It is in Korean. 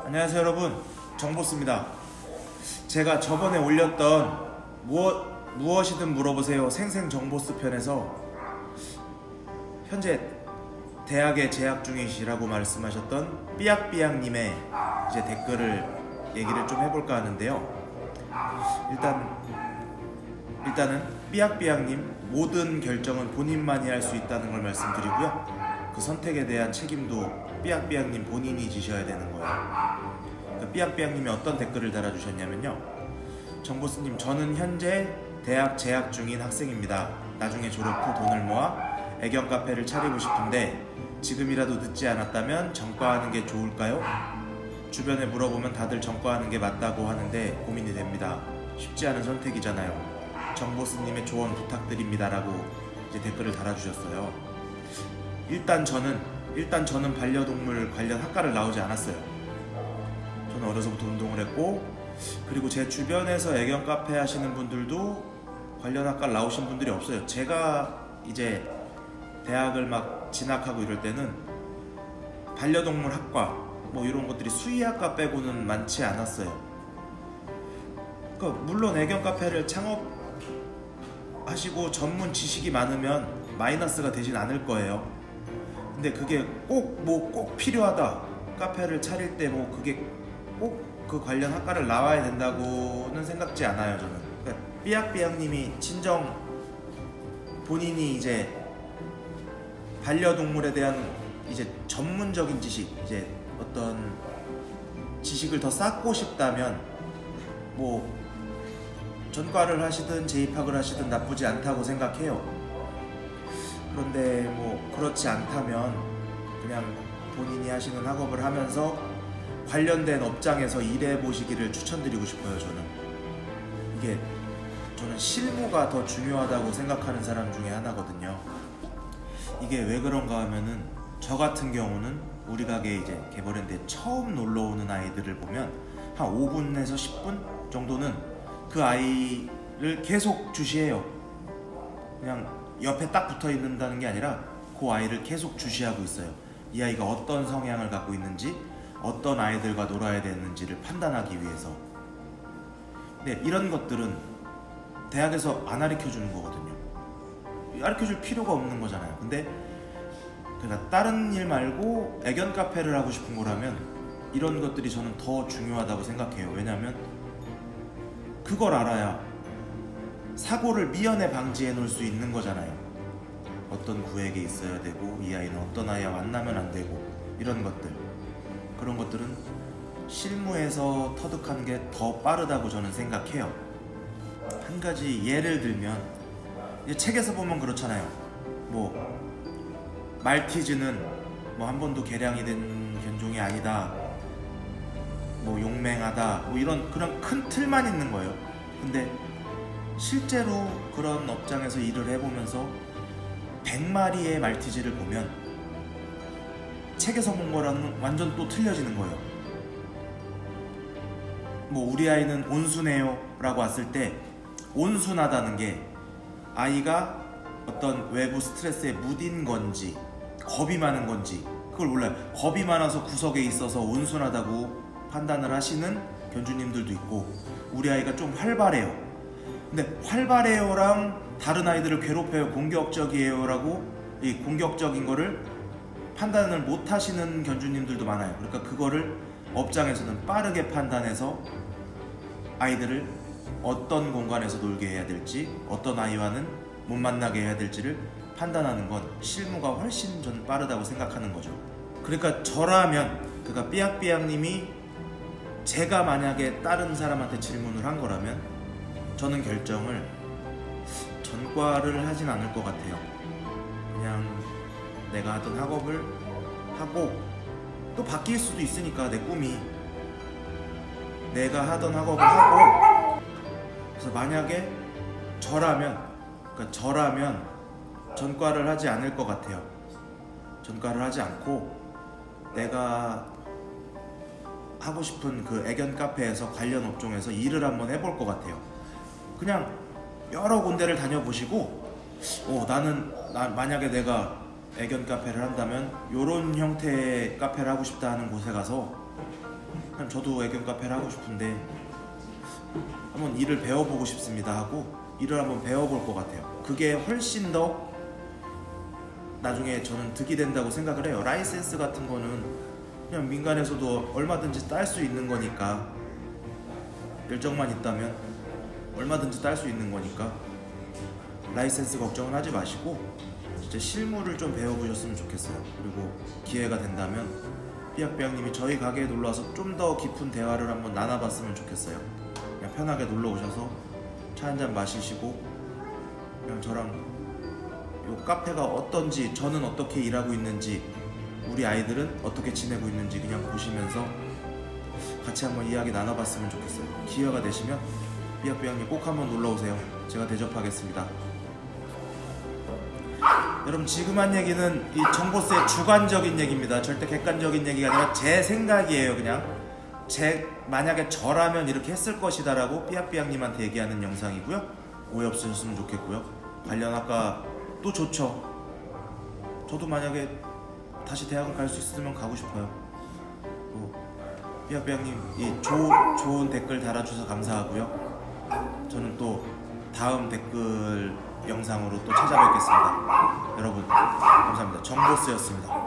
안녕하세요 여러분, 정보스입니다. 제가 저번에 올렸던 무엇이든 물어보세요 생생정보스 편에서 현재 대학에 재학 중이시라고 말씀하셨던 삐약삐약님의 이제 댓글을 얘기를 좀 해볼까 하는데요. 일단은 삐약삐약님, 모든 결정은 본인만이 할 수 있다는 걸 말씀드리고요. 그 선택에 대한 책임도 삐약삐약님 본인이 지셔야 되는 거예요. 그 삐약삐약님이 어떤 댓글을 달아주셨냐면요. 정보스님, 저는 현재 대학 재학 중인 학생입니다. 나중에 졸업 후 돈을 모아 애견 카페를 차리고 싶은데 지금이라도 늦지 않았다면 전과하는 게 좋을까요? 주변에 물어보면 다들 전과하는 게 맞다고 하는데 고민이 됩니다. 쉽지 않은 선택이잖아요. 정보스님의 조언 부탁드립니다 라고 이제 댓글을 달아주셨어요. 일단 저는 반려동물 관련 학과를 나오지 않았어요. 저는 어려서부터 운동을 했고, 그리고 제 주변에서 애견 카페 하시는 분들도 관련 학과를 나오신 분들이 없어요. 제가 이제 대학을 막 진학하고 이럴 때는 반려동물 학과 뭐 이런 것들이 수의학과 빼고는 많지 않았어요. 그러니까 물론 애견 카페를 창업하시고 전문 지식이 많으면 마이너스가 되진 않을 거예요. 근데 그게 꼭 필요하다, 카페를 차릴 때 뭐 그게 꼭 그 관련 학과를 나와야 된다고는 생각지 않아요. 저는 그러니까 삐약삐약님이 진정 본인이 이제 반려동물에 대한 이제 전문적인 지식, 이제 어떤 지식을 더 쌓고 싶다면 뭐 전과를 하시든 재입학을 하시든 나쁘지 않다고 생각해요. 그런데 뭐 그렇지 않다면 그냥 본인이 하시는 학업을 하면서 관련된 업장에서 일해 보시기를 추천드리고 싶어요. 저는 실무가 더 중요하다고 생각하는 사람 중에 하나거든요. 이게 왜 그런가 하면은, 저 같은 경우는 우리 가게에 이제 개발했는데 처음 놀러 오는 아이들을 보면 한 5분에서 10분 정도는 그 아이를 계속 주시해요. 그냥 옆에 딱 붙어 있는다는 게 아니라 그 아이를 계속 주시하고 있어요. 이 아이가 어떤 성향을 갖고 있는지, 어떤 아이들과 놀아야 되는지를 판단하기 위해서. 근데 이런 것들은 대학에서 안 가르쳐주는 거거든요. 가르쳐줄 필요가 없는 거잖아요. 근데 그러니까 다른 일 말고 애견 카페를 하고 싶은 거라면 이런 것들이 저는 더 중요하다고 생각해요. 왜냐하면 그걸 알아야 사고를 미연에 방지해 놓을 수 있는 거잖아요. 어떤 구획에 있어야 되고, 이 아이는 어떤 아이와 만나면 안 되고, 이런 것들, 그런 것들은 실무에서 터득하는 게 더 빠르다고 저는 생각해요. 한 가지 예를 들면, 책에서 보면 그렇잖아요. 뭐 말티즈는 뭐 한 번도 개량이 된 견종이 아니다, 뭐 용맹하다, 뭐 이런 그런 큰 틀만 있는 거예요. 근데 실제로 그런 업장에서 일을 해보면서 100마리의 말티즈를 보면 책에서 본 거랑은 완전 또 틀려지는 거예요. 뭐 우리 아이는 온순해요 라고 왔을 때, 온순하다는 게 아이가 어떤 외부 스트레스에 무딘 건지 겁이 많은 건지 그걸 몰라요. 겁이 많아서 구석에 있어서 온순하다고 판단을 하시는 견주님들도 있고, 우리 아이가 좀 활발해요. 근데 활발해요랑 다른 아이들을 괴롭혀요, 공격적이에요 라고 이 공격적인 거를 판단을 못 하시는 견주님들도 많아요. 그러니까 그거를 업장에서는 빠르게 판단해서 아이들을 어떤 공간에서 놀게 해야 될지, 어떤 아이와는 못 만나게 해야 될지를 판단하는 건 실무가 훨씬 전 빠르다고 생각하는 거죠. 그러니까 저라면, 그러니까 삐약삐약님이 제가 만약에 다른 사람한테 질문을 한 거라면 저는 결정을 전과를 하진 않을 것 같아요. 그냥 내가 하던 학업을 하고, 또 바뀔 수도 있으니까 내 꿈이, 내가 하던 학업을 하고, 그래서 만약에 저라면 전과를 하지 않을 것 같아요. 전과를 하지 않고 내가 하고 싶은 그 애견 카페에서 관련 업종에서 일을 한번 해볼 것 같아요. 그냥 여러 군데를 다녀보시고, 나는 만약에 내가 애견 카페를 한다면 이런 형태의 카페를 하고 싶다 하는 곳에 가서 그냥 저도 애견 카페를 하고 싶은데 한번 일을 배워보고 싶습니다 하고 일을 한번 배워볼 것 같아요. 그게 훨씬 더 나중에 저는 득이 된다고 생각을 해요. 라이센스 같은 거는 그냥 민간에서도 얼마든지 딸 수 있는 거니까, 열정만 있다면 얼마든지 딸 수 있는 거니까 라이센스 걱정은 하지 마시고 진짜 실무를 좀 배워보셨으면 좋겠어요. 그리고 기회가 된다면 삐약삐약님이 저희 가게에 놀러와서 좀 더 깊은 대화를 한번 나눠봤으면 좋겠어요. 그냥 편하게 놀러 오셔서 차 한잔 마시시고 그냥 저랑 요 카페가 어떤지, 저는 어떻게 일하고 있는지, 우리 아이들은 어떻게 지내고 있는지 그냥 보시면서 같이 한번 이야기 나눠봤으면 좋겠어요. 기회가 되시면 삐약삐약님 꼭 한번 놀러오세요. 제가 대접하겠습니다. 여러분, 지금 한 얘기는 이 정보스의 주관적인 얘기입니다. 절대 객관적인 얘기가 아니라 제 생각이에요. 그냥 만약에 저라면 이렇게 했을 것이다 라고 삐약삐약님한테 얘기하는 영상이고요. 오해 없으셨으면 좋겠고요. 관련 아까 또 좋죠. 저도 만약에 다시 대학을 갈 수 있으면 가고 싶어요. 삐약삐약님 이 좋은 댓글 달아주셔서 감사하고요. 저는 또 다음 댓글 영상으로 또 찾아뵙겠습니다. 여러분 감사합니다. 정보스였습니다.